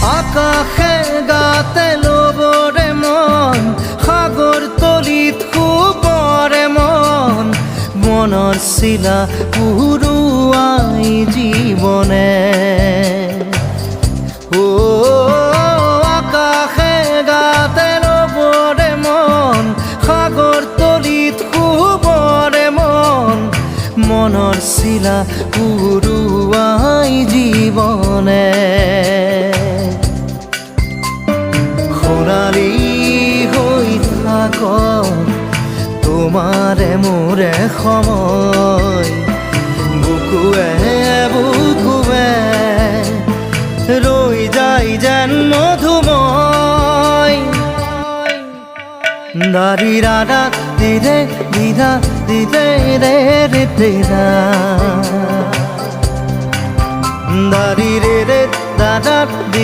আকাশে গাতে ল'বৰে মন সাগৰ তলিত শুবৰে মন মনৰ চিলা উৰুৱাই জীৱনে আকাশে গাতে ল'বৰে মন সাগৰ তলিত শুবৰে মন মনৰ চিলা উৰুৱাই জীৱনে সোণালী হৈ থাকক তোমাৰে মোৰে সময় বুকুৱে বুকুৱে ৰৈ যায় যেন মধুময় দাৰি ৰাধা দিৰে দিদা দিদে ৰে ৰে দিদা দাৰি ৰে ৰে দাদা